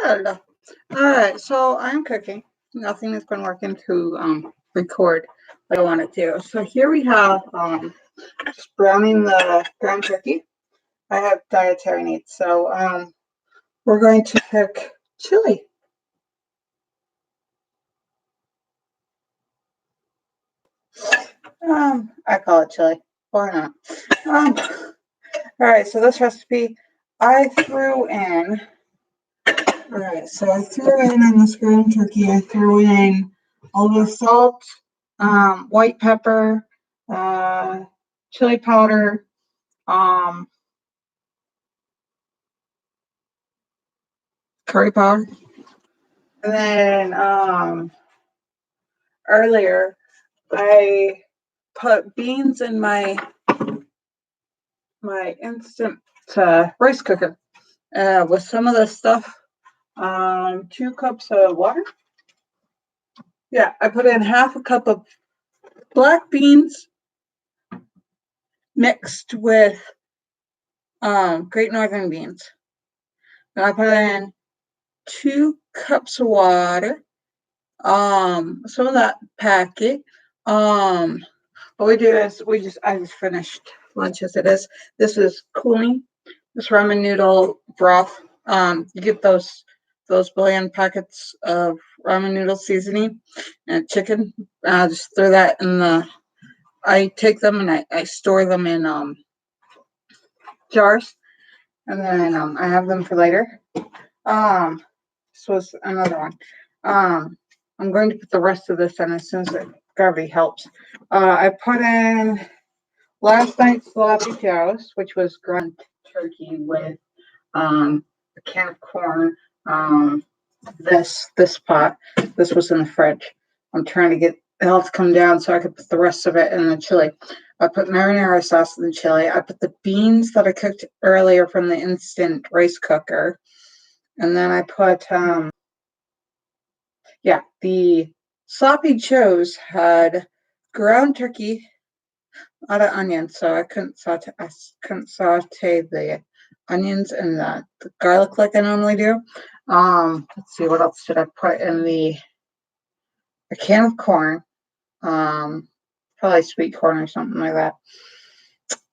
I don't know. All right, so I'm cooking. Nothing is going to work into record like I want it to. So here we have just browning the ground turkey. I have dietary needs, so we're going to cook chili. I call it chili. Why not? All right, so this recipe I threw in. All right, so I threw in on this ground turkey. I threw in all the salt, white pepper, uh, chili powder, um, curry powder, and then earlier I put beans in my instant rice cooker with some of the stuff. 2 cups of water. Yeah, I put in half a cup of black beans mixed with Great Northern beans. And I put in 2 cups of water. Some of that packet. What we do is I just finished lunch as it is. This is cooling. This ramen noodle broth. You get those bland packets of ramen noodle seasoning and chicken. Just throw that in the. I take them and I store them in jars, and then I have them for later. This was another one. I'm going to put the rest of this in as soon as the gravity helps. I put in last night's sloppy joes, which was ground turkey with a can of corn. This pot. This was in the fridge. I'm trying to get it all to come down so I could put the rest of it in the chili. I put marinara sauce in the chili. I put the beans that I cooked earlier from the instant rice cooker. And then I put, the sloppy joes had ground turkey, a lot of onions, so I couldn't saute the onions and the garlic like I normally do. Let's see, what else did I put in a can of corn, probably sweet corn or something like that.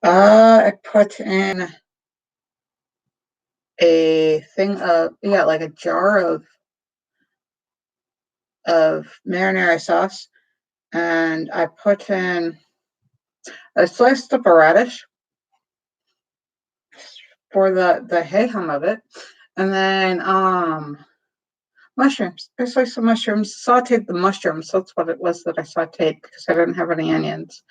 I put in a thing of, like a jar of marinara sauce, and I put in a sliced up a radish for the hay hum of it, and then mushrooms. I sliced some mushrooms, sauteed the mushrooms. That's what it was that I sauteed because I didn't have any onions.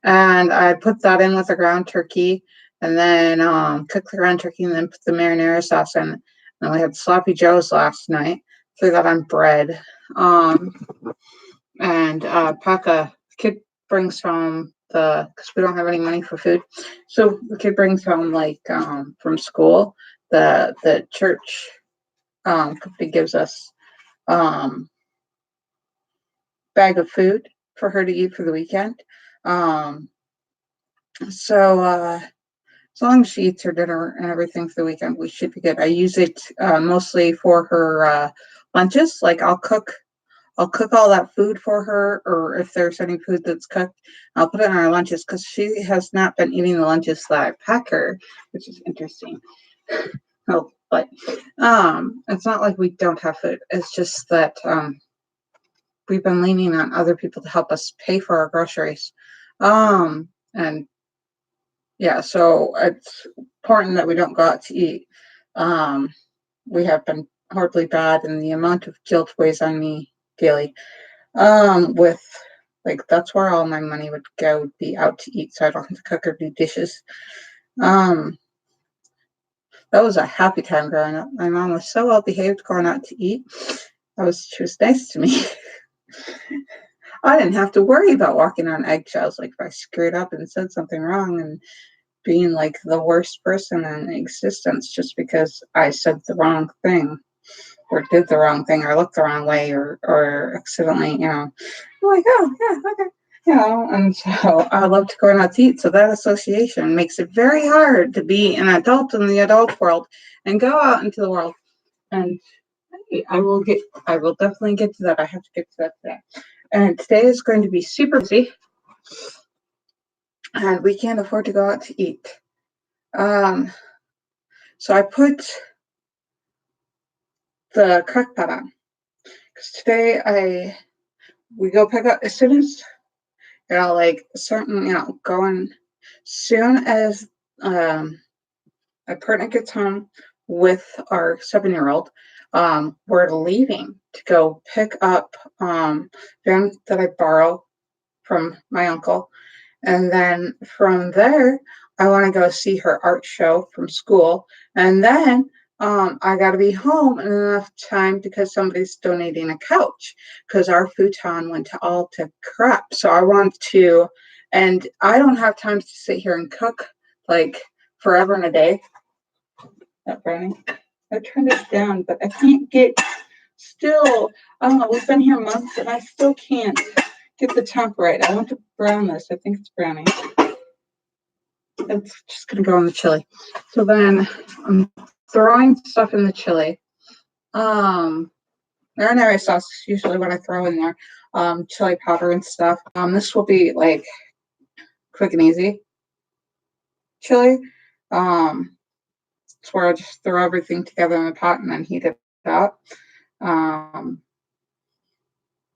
And I put that in with the ground turkey, and then cooked the ground turkey, and then put the marinara sauce in. And we had sloppy joes last night. Threw that on bread. And Paka, the kid brings home because we don't have any money for food, so the kid brings home from school the church company gives us bag of food for her to eat for the weekend. So as long as she eats her dinner and everything for the weekend, we should be good. I use it mostly for her lunches. Like I'll cook all that food for her, or if there's any food that's cooked, I'll put it in our lunches because she has not been eating the lunches that I pack her, which is interesting. Oh, but it's not like we don't have food. It's just that we've been leaning on other people to help us pay for our groceries. And yeah, so it's important that we don't go out to eat. We have been horribly bad, and the amount of guilt weighs on me daily. With that's where all my money would go, would be out to eat, so I don't have to cook or do dishes. That was a happy time growing up. My mom was so well behaved going out to eat. She was nice to me. I didn't have to worry about walking on eggshells, like if I screwed up and said something wrong and being like the worst person in existence just because I said the wrong thing or did the wrong thing or looked the wrong way or accidentally, I'm like, oh yeah, okay. And so I love to go out to eat. So that association makes it very hard to be an adult in the adult world and go out into the world and I will definitely get to that. I have to get to that today. And today is going to be super busy, and we can't afford to go out to eat. So I put the crock pot on because today we go pick up as soon as going soon as my partner gets home with our 7-year-old. We're leaving to go pick up van that I borrow from my uncle. And then from there, I want to go see her art show from school. And then I got to be home in enough time because somebody's donating a couch because our futon went to crap. So I want to, and I don't have time to sit here and cook like forever and a day. That brownie. I turned it down, but I can't get still. I don't know. We've been here months and I still can't get the temp right. I want to brown this. I think it's brownie. It's just gonna go in the chili. So then I'm throwing stuff in the chili. Marinara sauce is usually what I throw in there. Chili powder and stuff. This will be like quick and easy chili. It's where I just throw everything together in the pot and then heat it up.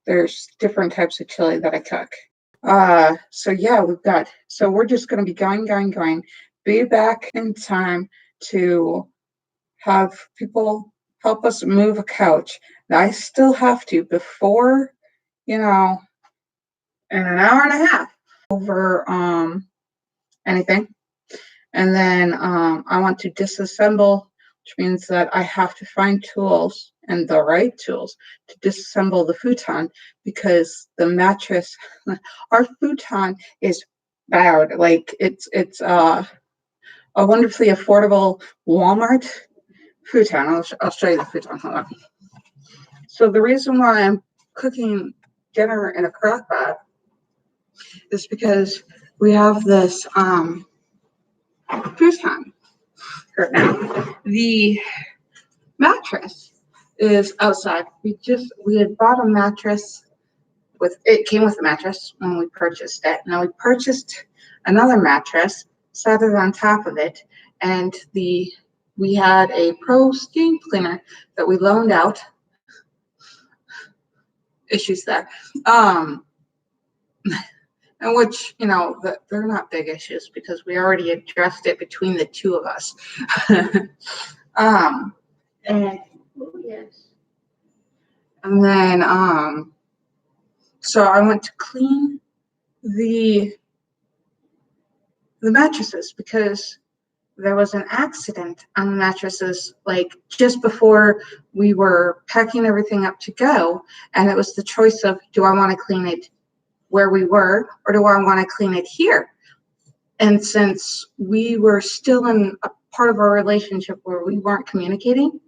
There's different types of chili that I cook. So yeah, we're just going to be going, be back in time to have people help us move a couch. Now, I still have to, before, in an hour and a half over anything. And then I want to disassemble, which means that I have to find tools and the right tools to disassemble the futon because the mattress, our futon is bad. Like it's a wonderfully affordable Walmart futon. I'll show you the futon. Hold on. So the reason why I'm cooking dinner in a crock pot is because we have this futon right now. The mattress is outside. We had bought a mattress it came with a mattress when we purchased it. Now we purchased another mattress, set it on top of it, and we had a Pro steam cleaner that we loaned out. Issues there. And which, they're not big issues because we already addressed it between the two of us. And then so I went to clean the mattresses because there was an accident on the mattresses like just before we were packing everything up to go, and it was the choice of, do I want to clean it where we were or do I want to clean it here? And since we were still in a part of our relationship where we weren't communicating,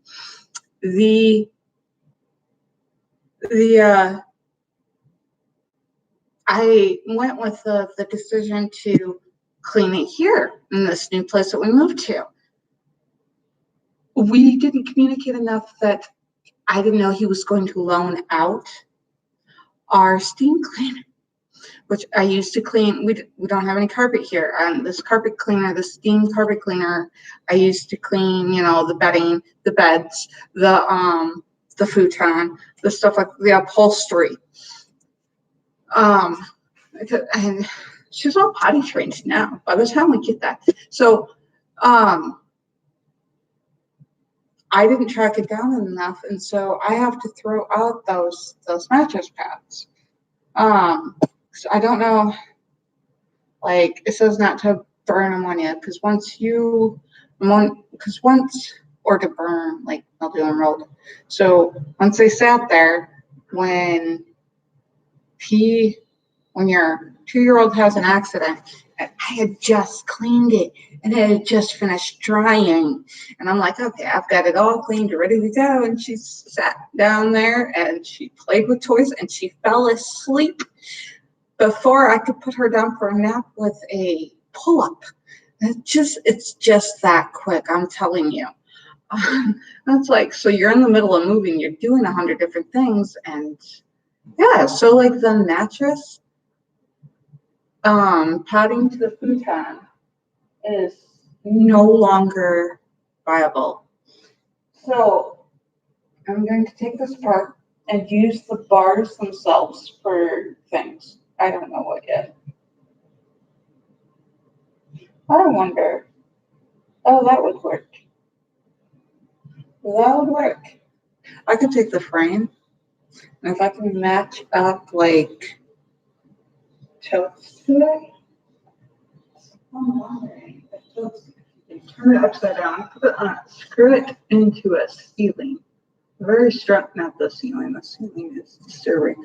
I went with the decision to clean it here in this new place that we moved to. We didn't communicate enough that I didn't know he was going to loan out our steam cleaner, which I used to clean. We don't have any carpet here. This carpet cleaner, the steam carpet cleaner, I used to clean, the bedding, the beds, the futon, the stuff like the upholstery. And she's all potty trained now by the time we get that. So I didn't track it down enough, and so I have to throw out those mattress pads. So I don't know, like it says not to burn ammonia because or to burn like mildew and mold. So once they sat there, when your 2-year-old has an accident, I had just cleaned it and it had just finished drying. And I'm like, okay, I've got it all cleaned, ready to go. And she sat down there and she played with toys and she fell asleep before I could put her down for a nap with a pull-up. It's just that quick, I'm telling you. That's like, so you're in the middle of moving, you're doing 100 different things, and yeah, so like the mattress, padding to the futon is no longer viable. So I'm going to take this apart and use the bars themselves for things. I don't know what yet. I wonder. Oh, that would work. That would work. I could take the frame, and if I can match up like tilts to it, I'm wondering if tilts, you turn it upside down, put it on, screw it into a ceiling. Very struck, not the ceiling. The ceiling is disturbing.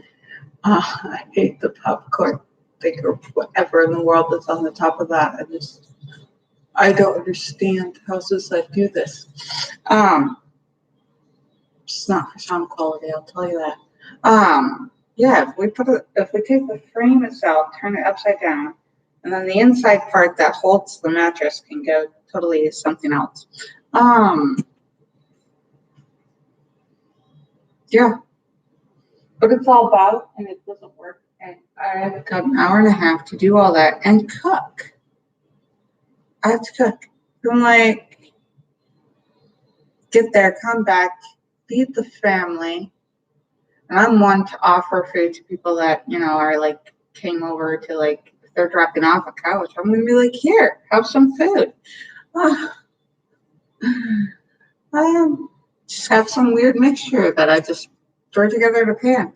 I hate the popcorn thing or whatever in the world that's on the top of that. I don't understand houses that do this. It's not for sound quality, I'll tell you that. Yeah, if we take the frame itself, turn it upside down, and then the inside part that holds the mattress can go totally to something else. Yeah, but it's all about, and it doesn't work. And I've got an hour and a half to do all that and cook. I have to cook. I'm like, get there, come back, feed the family. And I'm one to offer food to people that, are like, came over to like, if they're dropping off a couch, I'm going to be like, here, have some food. I just have some weird mixture that I just throw together in a pan.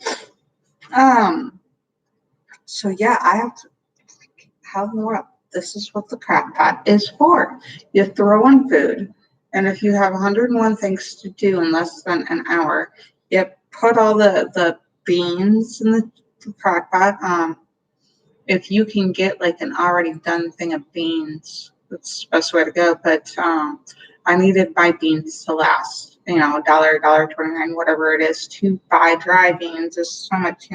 So yeah, I have to, how in the world? This is what the crock pot is for. You throw in food, and if you have 101 things to do in less than an hour, you put all the beans in the crock pot. If you can get like an already done thing of beans, that's the best way to go. But I needed my beans to last. $1.29, whatever it is, to buy dry beans is so much.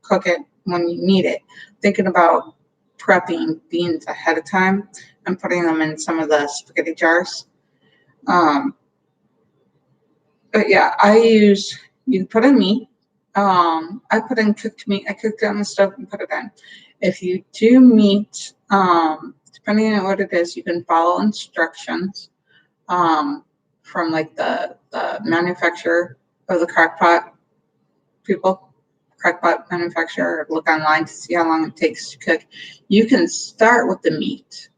Cook it when you need it. Thinking about prepping beans ahead of time and putting them in some of the spaghetti jars. But yeah, you can put in meat. I put in cooked meat. I cooked it on the stove and put it in. If you do meat, depending on what it is, you can follow instructions from like the manufacturer of the crockpot people, crockpot manufacturer, look online to see how long it takes to cook. You can start with the meat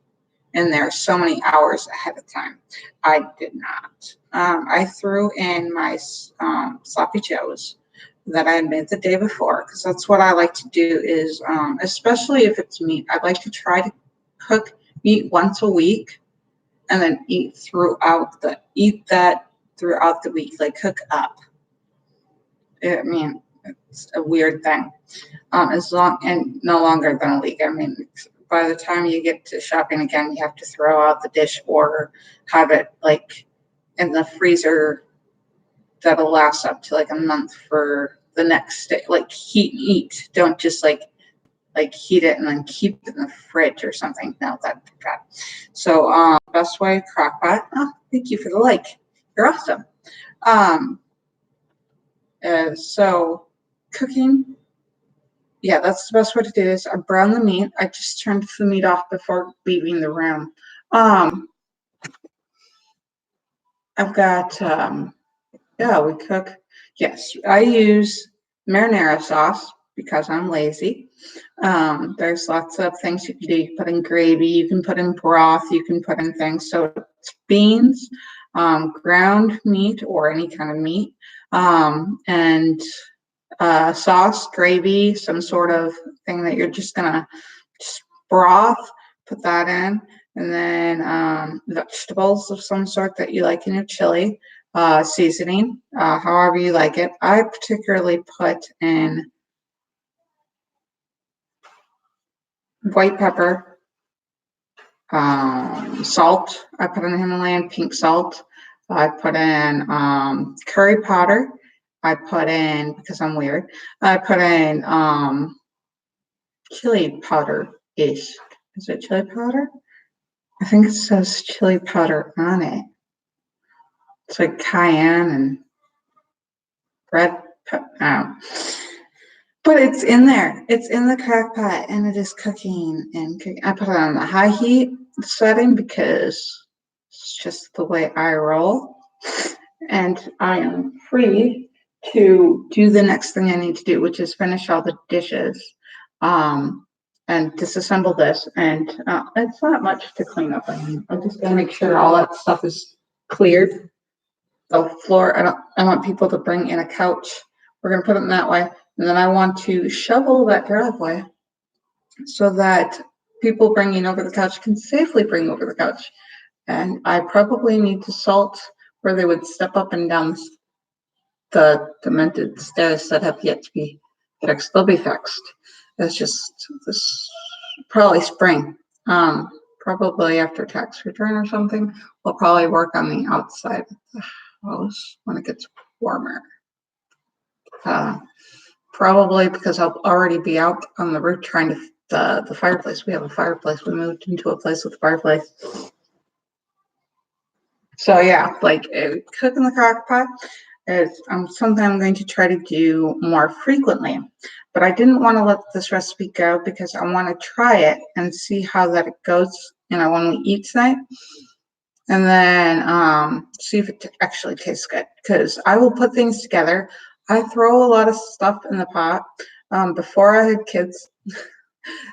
in there so many hours ahead of time. I did not. I threw in my sloppy joes that I had made the day before, because that's what I like to do is, especially if it's meat, I'd like to try to cook meat once a week and then eat that throughout the week, like cook up. I mean, it's a weird thing. As long and no longer than a week. I mean, by the time you get to shopping again, you have to throw out the dish or have it like in the freezer that'll last up to like a month for the next day. Like heat and eat. Don't just like heat it and then keep it in the fridge or something. No, that's bad. So best way, crock pot. Oh, thank you for the like. You're awesome. So cooking. Yeah, that's the best way to do this. I brown the meat. I just turned the meat off before leaving the room. I've got, we cook. Yes, I use marinara sauce because I'm lazy. There's lots of things you can do. You can put in gravy, you can put in broth, you can put in things. So it's beans, ground meat or any kind of meat, and sauce, gravy, some sort of thing that you're just gonna broth, put that in, and then vegetables of some sort that you like in your chili, seasoning, however you like it. I particularly put in white pepper, salt. I put in Himalayan pink salt. I put in curry powder. I put in, because I'm weird, I put in chili powder-ish. Is it chili powder? I think it says chili powder on it. It's like cayenne and red pepper. But it's in there. It's in the crock pot and it is cooking and cooking. I put it on the high heat setting because it's just the way I roll. And I am free to do the next thing I need to do, which is finish all the dishes and disassemble this. And it's not much to clean up. I mean, I just gotta make sure all that stuff is cleared. The floor, I want people to bring in a couch. We're gonna put it in that way. And then I want to shovel that driveway so that people bringing over the couch can safely bring over the couch. And I probably need to salt where they would step up and down the demented stairs that have yet to be fixed. They'll be fixed. It's just this probably spring. Probably after tax return or something. We'll probably work on the outside of the house when it gets warmer. Probably because I'll already be out on the roof trying to the fireplace. We have a fireplace. We moved into a place with a fireplace. So yeah, like cook in the crock pot is something I'm going to try to do more frequently. But I didn't want to let this recipe go because I want to try it and see how that it goes, when we eat tonight. And then see if it actually tastes good. Because I will put things together. I throw a lot of stuff in the pot. Before I had kids,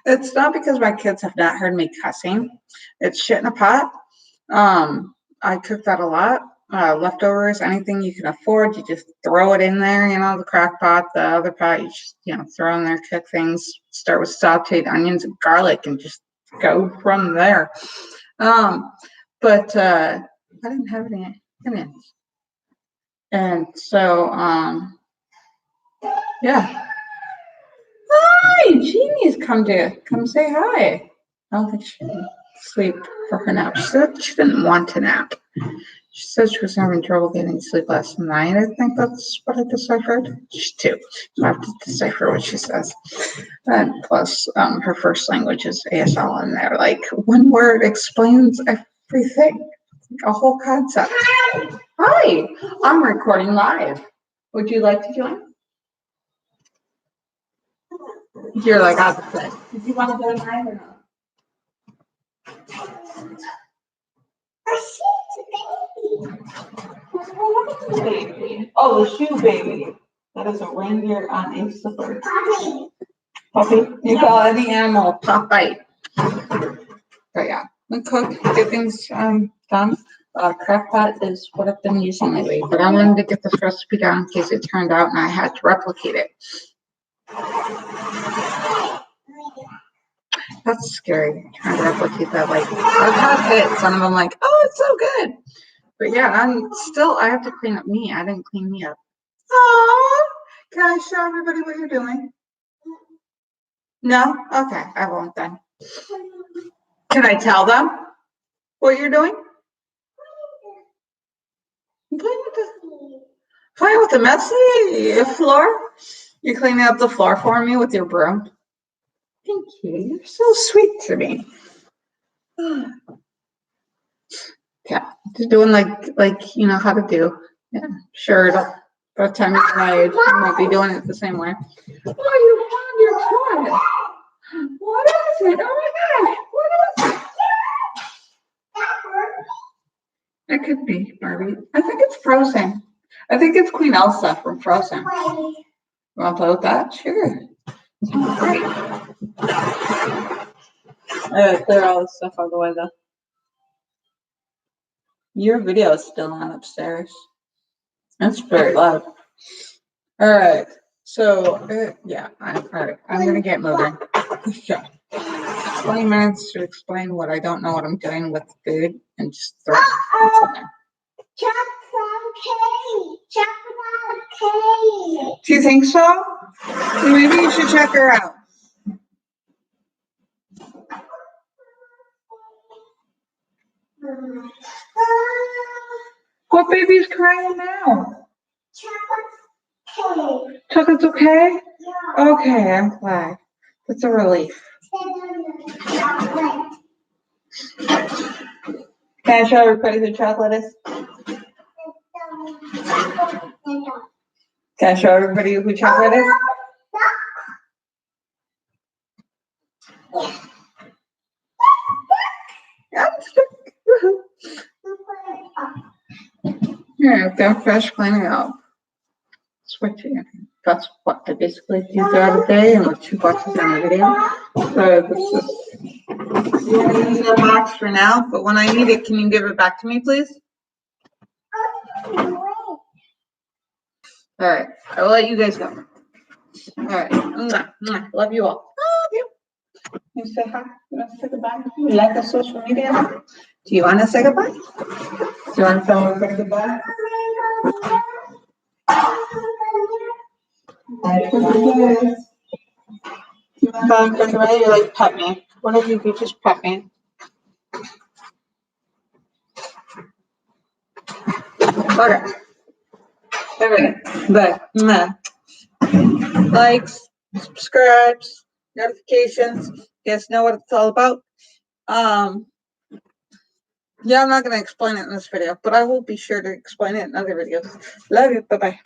it's not because my kids have not heard me cussing. It's shit in a pot. I cook that a lot. Leftovers, anything you can afford, you just throw it in there, the crock pot, the other pot, you just, throw in there, cook things, start with sauteed onions and garlic and just go from there. But I didn't have any onions. And so, yeah. Hi, Jeannie's come say hi. I don't think she can sleep for her nap. She said she didn't want to nap. She said she was having trouble getting sleep last night. I think that's what I deciphered. She's 2, so I have to decipher what she says. And plus, her first language is ASL, and they're like, one word explains everything, a whole concept. Hi, I'm recording live. Would you like to join? You're like opposite. Did you want to go live or not? Baby. Oh, the shoe baby. That is a reindeer on a slipper. Puppy. You call any animal pop bite. But yeah, we cook, get things done. Crock pot is what I've been using lately, but I wanted to get this recipe down in case it turned out and I had to replicate it. That's scary, trying to replicate that. Like, I've had hits, and I'm like, oh, it's so good. But yeah, I have to clean up me. I didn't clean me up. Oh, can I show everybody what you're doing? No? Okay, I won't then. Can I tell them what you're doing? Playing with the messy floor? You're cleaning up the floor for me with your broom? Thank you. You're so sweet to me. Yeah, just doing like you know how to do. Yeah, sure. By the time you're my age, you might be doing it the same way. Oh, you found your toy. What is it? Oh my gosh, what is it? It could be Barbie. I think it's Frozen. I think it's Queen Elsa from Frozen. You want to play with that? Sure. Great. I gotta clear all this stuff out of the way though. Your video is still on upstairs. That's very loud. All right. So yeah, all right. I'm gonna get moving. So, 20 minutes to explain what I don't know what I'm doing with food and just throw it in there. Do you think so? Maybe you should check her out. What baby's crying now? Chocolate's okay? Yeah. Okay, I'm glad. That's a relief. Can I show everybody who chocolate is? Can I show everybody who chocolate is? Here, I've got fresh cleaning up. Switching. That's what I basically do throughout the day, and with 2 boxes in the video. So this is in the box for now, but when I need it, can you give it back to me, please? All right, I will let you guys go. All right, love you all. Love you. You say hi. You want to say goodbye? You like the social media? Do you want to say goodbye? Do you want to tell everybody goodbye? You want to tell everybody goodbye? You're like, pet me. What if you could just pet me? Okay. All right. But likes, subscribes, notifications. You guys know what it's all about. Yeah, I'm not going to explain it in this video, but I will be sure to explain it in other videos. Love you. Bye-bye.